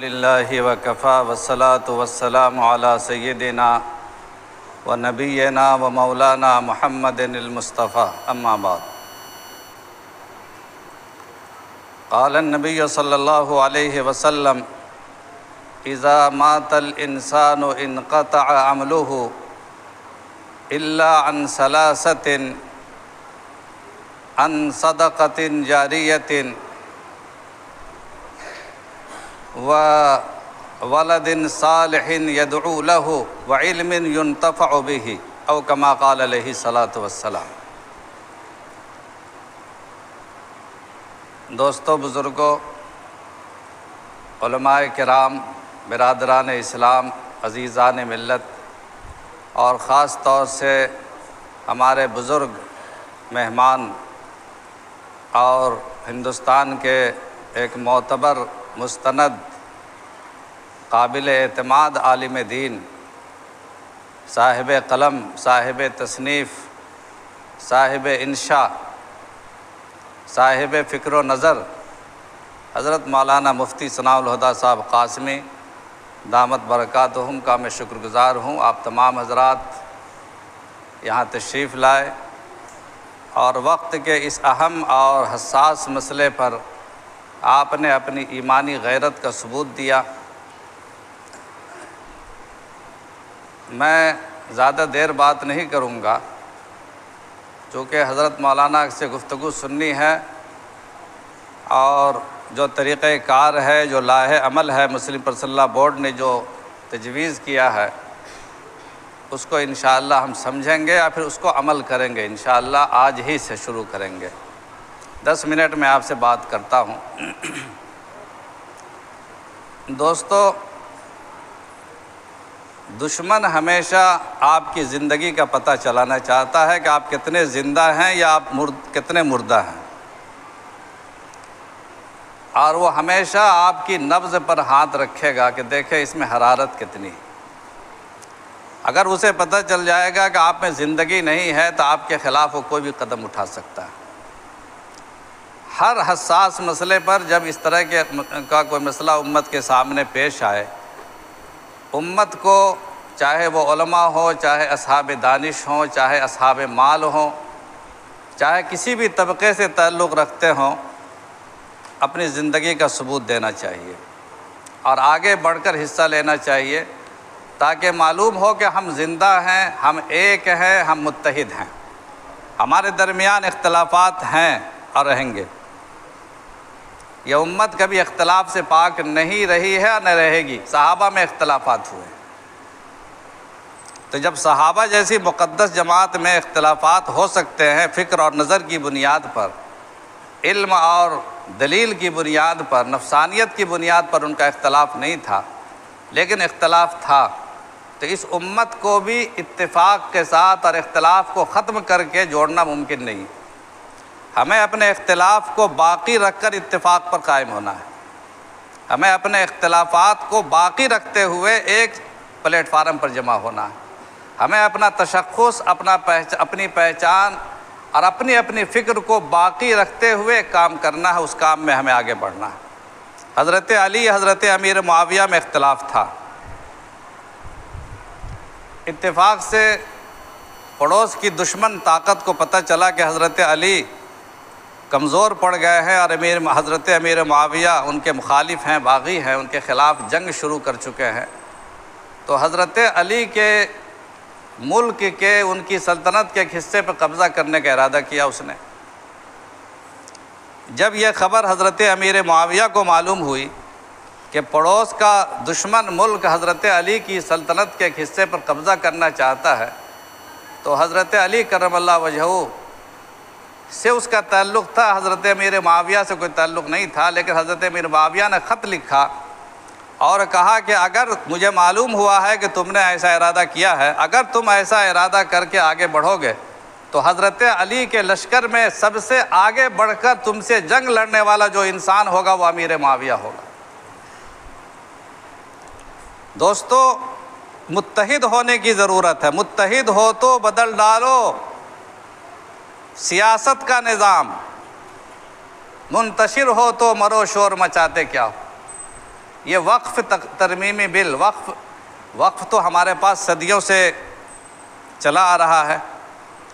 للہ وکفا والصلاة والسلام علی سیدنا و نبینا و مولانا محمد المصطفیٰ اما بعد قال النبی صلی اللہ علیہ وسلم اذا مات الانسان انقطع عمله الا عن ثلاثۃ عن صدقۃ جاریۃ وولد صالح يدعو له وعلم ينتفع به او كما قال علیہ الصلاۃ والسلام۔ دوستو، بزرگوں، علماء کرام، برادران اسلام، عزیزان ملت، اور خاص طور سے ہمارے بزرگ مہمان اور ہندوستان کے ایک معتبر، مستند، قابل اعتماد عالم دین، صاحب قلم، صاحب تصنیف، صاحب انشاء، صاحب فکر و نظر، حضرت مولانا مفتی ثناء الہدیٰ صاحب قاسمی دامت برکاتہم کا میں شکر گزار ہوں۔ آپ تمام حضرات یہاں تشریف لائے اور وقت کے اس اہم اور حساس مسئلے پر آپ نے اپنی ایمانی غیرت کا ثبوت دیا۔ میں زیادہ دیر بات نہیں کروں گا، چونکہ حضرت مولانا سے گفتگو سننی ہے، اور جو طریقہ کار ہے، جو لائحہ عمل ہے مسلم پرسنل لاء بورڈ نے جو تجویز کیا ہے، اس کو انشاءاللہ ہم سمجھیں گے، یا پھر اس کو عمل کریں گے انشاءاللہ۔ آج ہی سے شروع کریں گے۔ 10 منٹ میں آپ سے بات کرتا ہوں۔ دوستو، دشمن ہمیشہ آپ کی زندگی کا پتہ چلانا چاہتا ہے کہ آپ کتنے زندہ ہیں یا آپ کتنے مردہ ہیں، اور وہ ہمیشہ آپ کی نبض پر ہاتھ رکھے گا کہ دیکھیں اس میں حرارت کتنی ہے۔ اگر اسے پتہ چل جائے گا کہ آپ میں زندگی نہیں ہے تو آپ کے خلاف وہ کوئی بھی قدم اٹھا سکتا ہے۔ ہر حساس مسئلے پر جب اس طرح کا کوئی مسئلہ امت کے سامنے پیش آئے، امت کو، چاہے وہ علماء ہوں، چاہے اصحاب دانش ہوں، چاہے اصحاب مال ہوں، چاہے کسی بھی طبقے سے تعلق رکھتے ہوں، اپنی زندگی کا ثبوت دینا چاہیے اور آگے بڑھ کر حصہ لینا چاہیے، تاکہ معلوم ہو کہ ہم زندہ ہیں، ہم ایک ہیں، ہم متحد ہیں۔ ہمارے درمیان اختلافات ہیں اور رہیں گے۔ یہ امت کبھی اختلاف سے پاک نہیں رہی ہے اور نہ رہے گی۔ صحابہ میں اختلافات ہوئے، تو جب صحابہ جیسی مقدس جماعت میں اختلافات ہو سکتے ہیں، فکر اور نظر کی بنیاد پر، علم اور دلیل کی بنیاد پر، نفسانیت کی بنیاد پر ان کا اختلاف نہیں تھا، لیکن اختلاف تھا، تو اس امت کو بھی اتفاق کے ساتھ اور اختلاف کو ختم کر کے جوڑنا ممکن نہیں۔ ہمیں اپنے اختلاف کو باقی رکھ کر اتفاق پر قائم ہونا ہے۔ ہمیں اپنے اختلافات کو باقی رکھتے ہوئے ایک پلیٹ فارم پر جمع ہونا ہے۔ ہمیں اپنا تشخص، اپنی پہچان اور اپنی فکر کو باقی رکھتے ہوئے کام کرنا ہے، اس کام میں ہمیں آگے بڑھنا ہے۔ حضرت علی، حضرت امیر معاویہ میں اختلاف تھا، اتفاق سے پڑوس کی دشمن طاقت کو پتہ چلا کہ حضرت علی کمزور پڑ گئے ہیں اور حضرت امیر معاویہ ان کے مخالف ہیں، باغی ہیں، ان کے خلاف جنگ شروع کر چکے ہیں، تو حضرت علی کے ملک کے، ان کی سلطنت کے ایک حصے پر قبضہ کرنے کا ارادہ کیا اس نے۔ جب یہ خبر حضرت امیر معاویہ کو معلوم ہوئی کہ پڑوس کا دشمن ملک حضرت علی کی سلطنت کے ایک حصے پر قبضہ کرنا چاہتا ہے، تو حضرت علی کرم اللہ وجہہ سے اس کا تعلق تھا، حضرت امیر معاویہ سے کوئی تعلق نہیں تھا، لیکن حضرت امیر معاویہ نے خط لکھا اور کہا کہ اگر مجھے معلوم ہوا ہے کہ تم نے ایسا ارادہ کیا ہے، اگر تم ایسا ارادہ کر کے آگے بڑھو گے تو حضرت علی کے لشکر میں سب سے آگے بڑھ کر تم سے جنگ لڑنے والا جو انسان ہوگا وہ امیر معاویہ ہوگا۔ دوستو، متحد ہونے کی ضرورت ہے۔ متحد ہو تو بدل ڈالو سیاست کا نظام، منتشر ہو تو مرو شور مچاتے کیا ہو۔ یہ وقف ترمیمی بل، وقف تو ہمارے پاس صدیوں سے چلا آ رہا ہے۔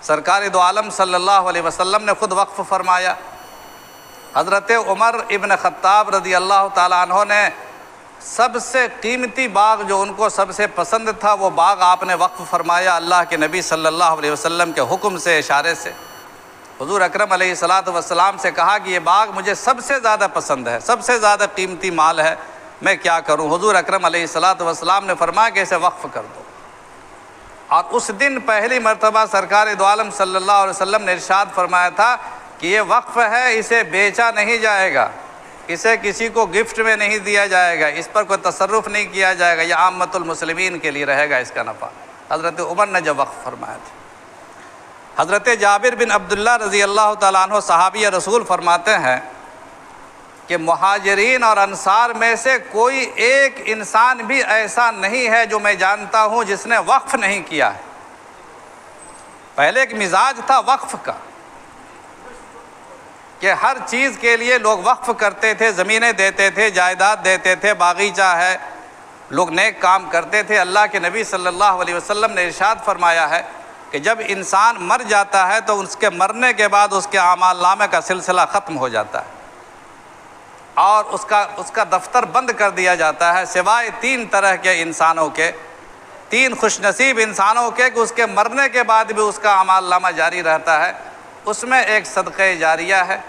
سرکار دو عالم صلی اللہ علیہ وسلم نے خود وقف فرمایا۔ حضرت عمر ابن خطاب رضی اللہ تعالیٰ عنہ نے سب سے قیمتی باغ جو ان کو سب سے پسند تھا وہ باغ آپ نے وقف فرمایا اللہ کے نبی صلی اللہ علیہ وسلم کے حکم سے، اشارے سے۔ حضور اکرم علیہ الصلاۃ والسلام سے کہا کہ یہ باغ مجھے سب سے زیادہ پسند ہے، سب سے زیادہ قیمتی مال ہے، میں کیا کروں؟ حضور اکرم علیہ الصلاۃ والسلام نے فرمایا کہ اسے وقف کر دو۔ اور اس دن پہلی مرتبہ سرکار دو عالم صلی اللہ علیہ وسلم نے ارشاد فرمایا تھا کہ یہ وقف ہے، اسے بیچا نہیں جائے گا، اسے کسی کو گفٹ میں نہیں دیا جائے گا، اس پر کوئی تصرف نہیں کیا جائے گا، یہ عامت المسلمین کے لیے رہے گا اس کا نفع۔ حضرت عمر نے جب وقف فرمایا تھا۔ حضرت جابر بن عبداللہ رضی اللہ تعالیٰ عنہ صحابی رسول فرماتے ہیں کہ مہاجرین اور انصار میں سے کوئی ایک انسان بھی ایسا نہیں ہے جو میں جانتا ہوں جس نے وقف نہیں کیا ہے۔ پہلے ایک مزاج تھا وقف کا کہ ہر چیز کے لیے لوگ وقف کرتے تھے، زمینیں دیتے تھے، جائیداد دیتے تھے، باغیچہ ہے، لوگ نیک کام کرتے تھے۔ اللہ کے نبی صلی اللہ علیہ وسلم نے ارشاد فرمایا ہے کہ جب انسان مر جاتا ہے تو اس کے مرنے کے بعد اس کے اعمال نامے کا سلسلہ ختم ہو جاتا ہے اور اس کا دفتر بند کر دیا جاتا ہے، سوائے 3 طرح کے انسانوں کے، 3 خوش نصیب انسانوں کے کہ اس کے مرنے کے بعد بھی اس کا اعمال نامہ جاری رہتا ہے۔ اس میں ایک صدقہ جاریہ ہے،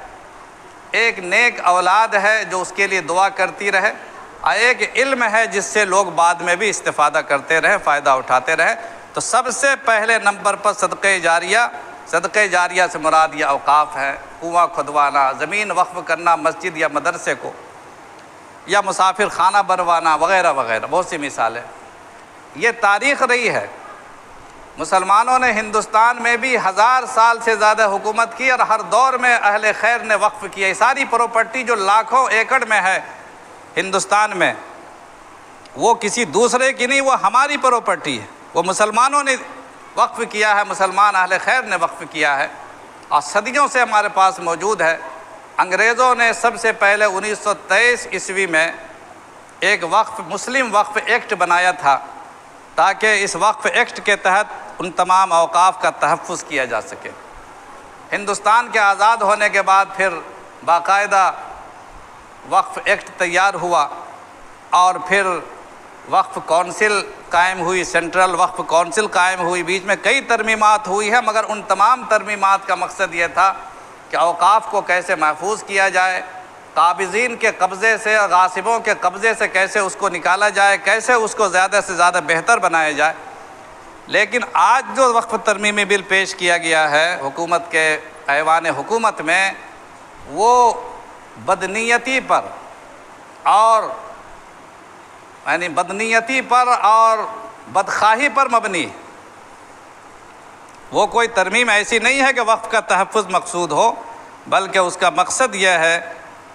ایک نیک اولاد ہے جو اس کے لیے دعا کرتی رہے، اور ایک علم ہے جس سے لوگ بعد میں بھی استفادہ کرتے رہے، فائدہ اٹھاتے رہے۔ تو سب سے پہلے نمبر پر صدقہ جاریہ سے مراد یہ اوقاف ہے، کنواں کھدوانا، زمین وقف کرنا مسجد یا مدرسے کو، یا مسافر خانہ بنوانا وغیرہ وغیرہ، بہت سی مثالیں۔ یہ تاریخ رہی ہے، مسلمانوں نے ہندوستان میں بھی 1000 سال سے زیادہ حکومت کی اور ہر دور میں اہل خیر نے وقف کیا۔ یہ ساری پراپرٹی جو لاکھوں ایکڑ میں ہے ہندوستان میں، وہ کسی دوسرے کی نہیں، وہ ہماری پراپرٹی ہے، وہ مسلمانوں نے وقف کیا ہے، مسلمان اہل خیر نے وقف کیا ہے اور صدیوں سے ہمارے پاس موجود ہے۔ انگریزوں نے سب سے پہلے 1923 عیسوی میں ایک مسلم وقف ایکٹ بنایا تھا تاکہ اس وقف ایکٹ کے تحت ان تمام اوقاف کا تحفظ کیا جا سکے۔ ہندوستان کے آزاد ہونے کے بعد پھر باقاعدہ وقف ایکٹ تیار ہوا اور پھر وقف کونسل قائم ہوئی، سینٹرل وقف کونسل قائم ہوئی، بیچ میں کئی ترمیمات ہوئی ہیں، مگر ان تمام ترمیمات کا مقصد یہ تھا کہ اوقاف کو کیسے محفوظ کیا جائے، قابضین کے قبضے سے، غاصبوں کے قبضے سے کیسے اس کو نکالا جائے، کیسے اس کو زیادہ سے زیادہ بہتر بنایا جائے۔ لیکن آج جو وقف ترمیمی بل پیش کیا گیا ہے حکومت کے ایوان حکومت میں، وہ بدنیتی پر اور بدخواہی پر مبنی، وہ کوئی ترمیم ایسی نہیں ہے کہ وقف کا تحفظ مقصود ہو، بلکہ اس کا مقصد یہ ہے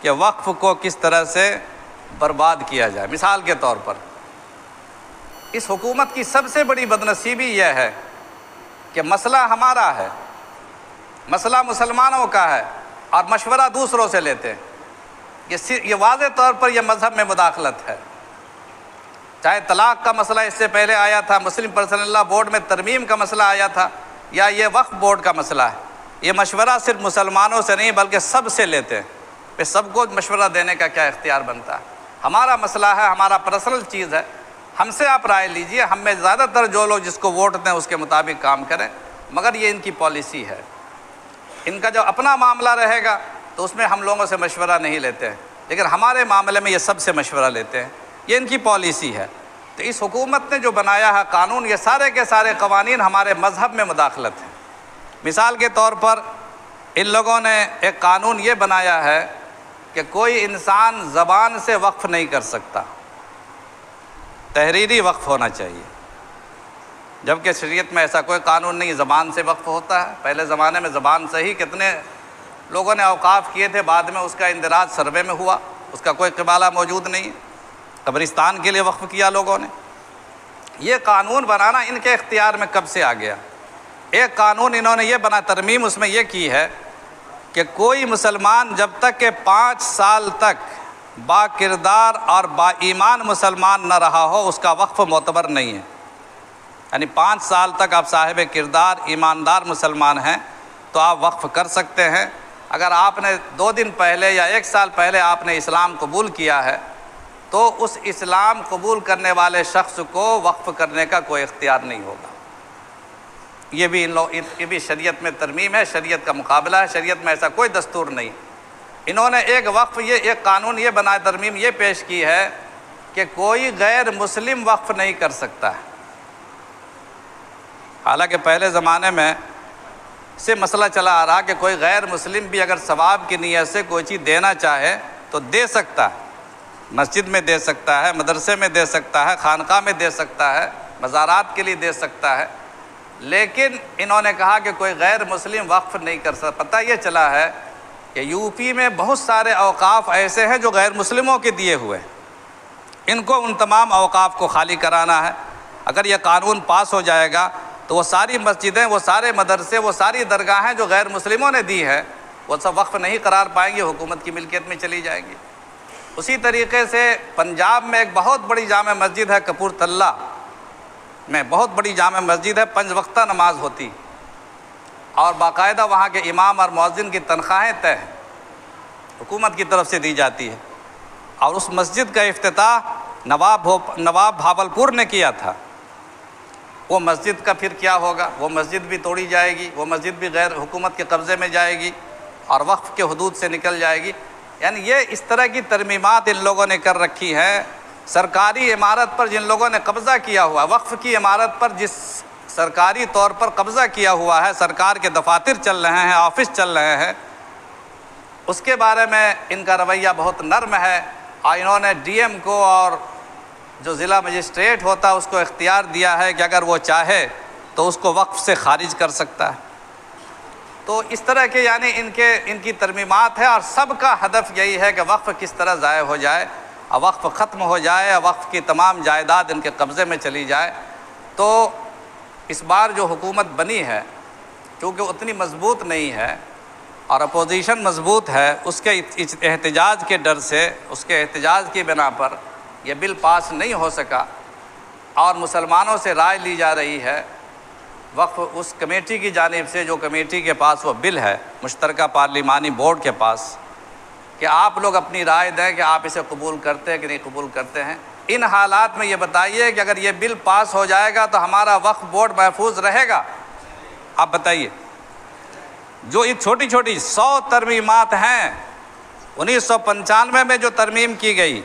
کہ وقف کو کس طرح سے برباد کیا جائے۔ مثال کے طور پر اس حکومت کی سب سے بڑی بدنصیبی یہ ہے کہ مسئلہ ہمارا ہے، مسئلہ مسلمانوں کا ہے اور مشورہ دوسروں سے لیتے ہیں۔ یہ واضح طور پر یہ مذہب میں مداخلت ہے۔ چاہے طلاق کا مسئلہ اس سے پہلے آیا تھا، مسلم پرسنل لا بورڈ میں ترمیم کا مسئلہ آیا تھا، یا یہ وقف بورڈ کا مسئلہ ہے، یہ مشورہ صرف مسلمانوں سے نہیں بلکہ سب سے لیتے ہیں۔ پھر سب کو مشورہ دینے کا کیا اختیار بنتا ہے؟ ہمارا مسئلہ ہے، ہمارا پرسنل چیز ہے، ہم سے آپ رائے لیجئے، ہم میں زیادہ تر جو لوگ جس کو ووٹ دیں اس کے مطابق کام کریں، مگر یہ ان کی پالیسی ہے۔ ان کا جو اپنا معاملہ رہے گا تو اس میں ہم لوگوں سے مشورہ نہیں لیتے ہیں، لیکن ہمارے معاملے میں یہ سب سے مشورہ لیتے ہیں، یہ ان کی پالیسی ہے۔ تو اس حکومت نے جو بنایا ہے قانون، یہ سارے کے سارے قوانین ہمارے مذہب میں مداخلت ہیں۔ مثال کے طور پر ان لوگوں نے ایک قانون یہ بنایا ہے کہ کوئی انسان زبان سے وقف نہیں کر سکتا، تحریری وقف ہونا چاہیے، جبکہ شریعت میں ایسا کوئی قانون نہیں، زبان سے وقف ہوتا ہے۔ پہلے زمانے میں زبان سے ہی کتنے لوگوں نے اوقاف کیے تھے، بعد میں اس کا اندراج سروے میں ہوا، اس کا کوئی قبالہ موجود نہیں ہے، قبرستان کے لیے وقف کیا لوگوں نے۔ یہ قانون بنانا ان کے اختیار میں کب سے آ گیا؟ ایک قانون انہوں نے یہ بنا، ترمیم اس میں یہ کی ہے کہ کوئی مسلمان جب تک کہ 5 سال تک با کردار اور با ایمان مسلمان نہ رہا ہو اس کا وقف معتبر نہیں ہے۔ یعنی 5 سال تک آپ صاحب کردار ایماندار مسلمان ہیں تو آپ وقف کر سکتے ہیں۔ اگر آپ نے 2 دن پہلے یا 1 سال پہلے آپ نے اسلام قبول کیا ہے تو اس اسلام قبول کرنے والے شخص کو وقف کرنے کا کوئی اختیار نہیں ہوگا۔ یہ بھی شریعت میں ترمیم ہے، شریعت کا مقابلہ ہے، شریعت میں ایسا کوئی دستور نہیں۔ انہوں نے ایک قانون یہ بنا ترمیم یہ پیش کی ہے کہ کوئی غیر مسلم وقف نہیں کر سکتا ہے۔ حالانکہ پہلے زمانے میں سے مسئلہ چلا آ رہا کہ کوئی غیر مسلم بھی اگر ثواب کی نیت سے کوئی چیز دینا چاہے تو دے سکتا ہے، مسجد میں دے سکتا ہے، مدرسے میں دے سکتا ہے، خانقاہ میں دے سکتا ہے، مزارات کے لیے دے سکتا ہے، لیکن انہوں نے کہا کہ کوئی غیر مسلم وقف نہیں کر سکتا۔ پتہ یہ چلا ہے کہ یو پی میں بہت سارے اوقاف ایسے ہیں جو غیر مسلموں کے دیے ہوئے ہیں، ان کو ان تمام اوقاف کو خالی کرانا ہے۔ اگر یہ قانون پاس ہو جائے گا تو وہ ساری مسجدیں، وہ سارے مدرسے، وہ ساری درگاہیں جو غیر مسلموں نے دی ہے وہ سب وقف نہیں قرار پائیں گی، حکومت کی ملکیت میں چلی جائیں گی۔ اسی طریقے سے پنجاب میں ایک بہت بڑی جامع مسجد ہے، کپور تھلہ میں بہت بڑی جامع مسجد ہے، 5 وقتہ نماز ہوتی اور باقاعدہ وہاں کے امام اور مؤذن کی تنخواہیں طے ہیں، حکومت کی طرف سے دی جاتی ہے، اور اس مسجد کا افتتاح نواب بھاولپور نے کیا تھا۔ وہ مسجد کا پھر کیا ہوگا؟ وہ مسجد بھی توڑی جائے گی، وہ مسجد بھی غیر حکومت کے قبضے میں جائے گی اور وقف کے حدود سے نکل جائے گی۔ یعنی یہ اس طرح کی ترمیمات ان لوگوں نے کر رکھی ہے۔ سرکاری عمارت پر جن لوگوں نے قبضہ کیا ہوا، وقف کی عمارت پر جس سرکاری طور پر قبضہ کیا ہوا ہے، سرکار کے دفاتر چل رہے ہیں، آفس چل رہے ہیں، اس کے بارے میں ان کا رویہ بہت نرم ہے، اور انہوں نے ڈی ایم کو اور جو ضلع مجسٹریٹ ہوتا ہے اس کو اختیار دیا ہے کہ اگر وہ چاہے تو اس کو وقف سے خارج کر سکتا ہے۔ تو اس طرح کے یعنی ان کی ترمیمات ہے، اور سب کا ہدف یہی ہے کہ وقف کس طرح ضائع ہو جائے اور وقف ختم ہو جائے اور وقف کی تمام جائیداد ان کے قبضے میں چلی جائے۔ تو اس بار جو حکومت بنی ہے کیونکہ اتنی مضبوط نہیں ہے اور اپوزیشن مضبوط ہے، اس کے احتجاج کے ڈر سے، اس کے احتجاج کی بنا پر یہ بل پاس نہیں ہو سکا، اور مسلمانوں سے رائے لی جا رہی ہے وقف اس کمیٹی کی جانب سے جو کمیٹی کے پاس وہ بل ہے، مشترکہ پارلیمانی بورڈ کے پاس، کہ آپ لوگ اپنی رائے دیں کہ آپ اسے قبول کرتے ہیں کہ نہیں قبول کرتے ہیں۔ ان حالات میں یہ بتائیے کہ اگر یہ بل پاس ہو جائے گا تو ہمارا وقف بورڈ محفوظ رہے گا؟ آپ بتائیے۔ جو یہ چھوٹی چھوٹی 100 ترمیمات ہیں، 1995 میں جو ترمیم کی گئی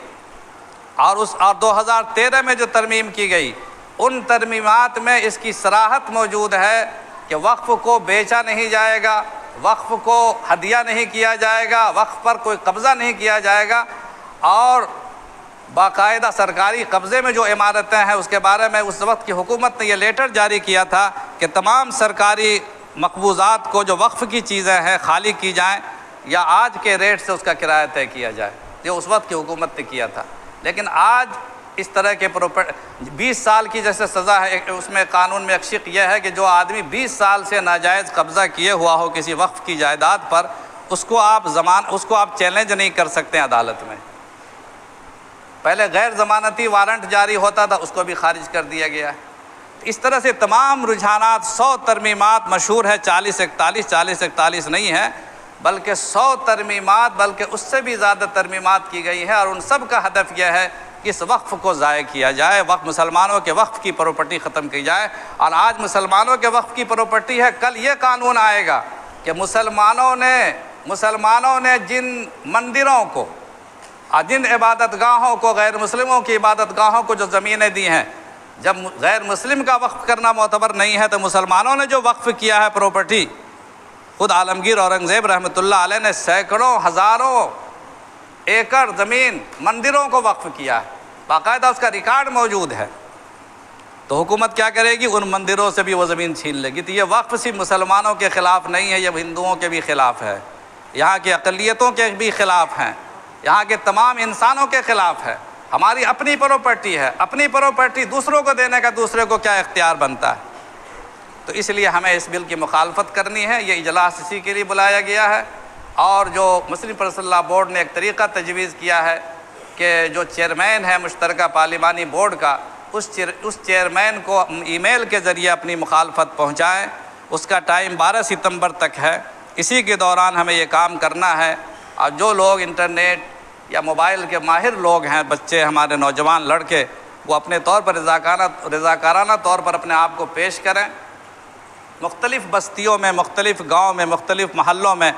اور 2013 میں جو ترمیم کی گئی، ان ترمیمات میں اس کی صراحت موجود ہے کہ وقف کو بیچا نہیں جائے گا، وقف کو ہدیہ نہیں کیا جائے گا، وقف پر کوئی قبضہ نہیں کیا جائے گا، اور باقاعدہ سرکاری قبضے میں جو عمارتیں ہیں اس کے بارے میں اس وقت کی حکومت نے یہ لیٹر جاری کیا تھا کہ تمام سرکاری مقبوضات کو جو وقف کی چیزیں ہیں خالی کی جائیں یا آج کے ریٹ سے اس کا کرایہ طے کیا جائے، جو اس وقت کی حکومت نے کیا تھا۔ لیکن آج اس طرح کے 20 سال کی جیسے سزا ہے، اس میں قانون میں ایک شق یہ ہے کہ جو آدمی 20 سال سے ناجائز قبضہ کیے ہوا ہو کسی وقف کی جائیداد پر، اس کو آپ چیلنج نہیں کر سکتے عدالت میں۔ پہلے غیر ضمانتی وارنٹ جاری ہوتا تھا، اس کو بھی خارج کر دیا گیا ہے۔ اس طرح سے تمام رجحانات، 100 ترمیمات مشہور ہے، 40-41 نہیں ہے بلکہ 100 ترمیمات، بلکہ اس سے بھی زیادہ ترمیمات کی گئی ہیں، اور ان سب کا ہدف یہ ہے کہ اس وقف کو ضائع کیا جائے، مسلمانوں کے وقف کی پراپرٹی ختم کی جائے۔ اور آج مسلمانوں کے وقف کی پراپرٹی ہے، کل یہ قانون آئے گا کہ مسلمانوں نے جن مندروں کو، جن عبادت گاہوں کو، غیر مسلموں کی عبادت گاہوں کو جو زمینیں دی ہیں، جب غیر مسلم کا وقف کرنا معتبر نہیں ہے تو مسلمانوں نے جو وقف کیا ہے پراپرٹی، خود عالمگیر اورنگزیب رحمۃ اللہ علیہ نے سینکڑوں ہزاروں ایکڑ زمین مندروں کو وقف کیا ہے، باقاعدہ اس کا ریکارڈ موجود ہے۔ تو حکومت کیا کرے گی؟ ان مندروں سے بھی وہ زمین چھین لے گی۔ تو یہ وقف صرف مسلمانوں کے خلاف نہیں ہے، یہ ہندوؤں کے بھی خلاف ہے، یہاں کی اقلیتوں کے بھی خلاف ہیں، یہاں کے تمام انسانوں کے خلاف ہے۔ ہماری اپنی پراپرٹی ہے، اپنی پراپرٹی دوسروں کو دینے کا دوسرے کو کیا اختیار بنتا ہے؟ تو اس لیے ہمیں اس بل کی مخالفت کرنی ہے۔ یہ اجلاس اسی کے لیے بلایا گیا ہے، اور جو مسلم پرسنل لا بورڈ نے ایک طریقہ تجویز کیا ہے کہ جو چیئرمین ہے مشترکہ پارلیمانی بورڈ کا، اس چیئرمین کو ای میل کے ذریعے اپنی مخالفت پہنچائیں۔ اس کا ٹائم 12 ستمبر تک ہے، اسی کے دوران ہمیں یہ کام کرنا ہے۔ اور جو لوگ انٹرنیٹ یا موبائل کے ماہر لوگ ہیں، بچے، ہمارے نوجوان لڑکے، وہ اپنے طور پر رضاکارانہ طور پر اپنے آپ کو پیش کریں، مختلف بستیوں میں، مختلف گاؤں میں، مختلف محلوں میں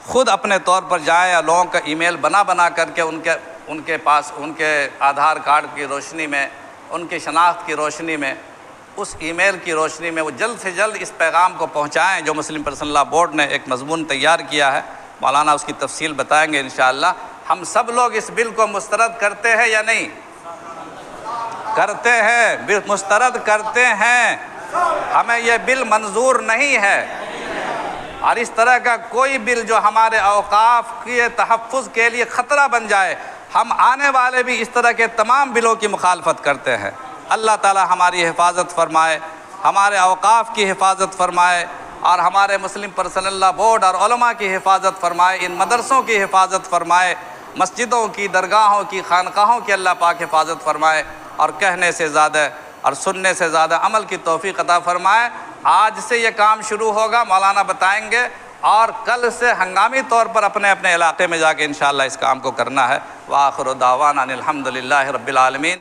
خود اپنے طور پر جائیں، یا لوگوں کا ای میل بنا کر کے ان کے پاس ان کے آدھار کارڈ کی روشنی میں، ان کی شناخت کی روشنی میں، اس ای میل کی روشنی میں وہ جلد سے جلد اس پیغام کو پہنچائیں جو مسلم پرسنل لاء بورڈ نے ایک مضمون تیار کیا ہے۔ مولانا اس کی تفصیل بتائیں گے انشاءاللہ۔ ہم سب لوگ اس بل کو مسترد کرتے ہیں یا نہیں؟ کرتے ہیں، مسترد کرتے ہیں۔ ہمیں یہ بل منظور نہیں ہے، اور اس طرح کا کوئی بل جو ہمارے اوقاف کے تحفظ کے لیے خطرہ بن جائے، ہم آنے والے بھی اس طرح کے تمام بلوں کی مخالفت کرتے ہیں۔ اللہ تعالی ہماری حفاظت فرمائے، ہمارے اوقاف کی حفاظت فرمائے، اور ہمارے مسلم پرسنل لاء بورڈ اور علماء کی حفاظت فرمائے، ان مدرسوں کی حفاظت فرمائے، مسجدوں کی، درگاہوں کی، خانقاہوں کی اللہ پاک حفاظت فرمائے، اور کہنے سے زیادہ اور سننے سے زیادہ عمل کی توفیق عطا فرمائے۔ آج سے یہ کام شروع ہوگا، مولانا بتائیں گے، اور کل سے ہنگامی طور پر اپنے اپنے علاقے میں جا کے انشاءاللہ اس کام کو کرنا ہے۔ وآخر دعوانا ان الحمد للہ رب العالمین۔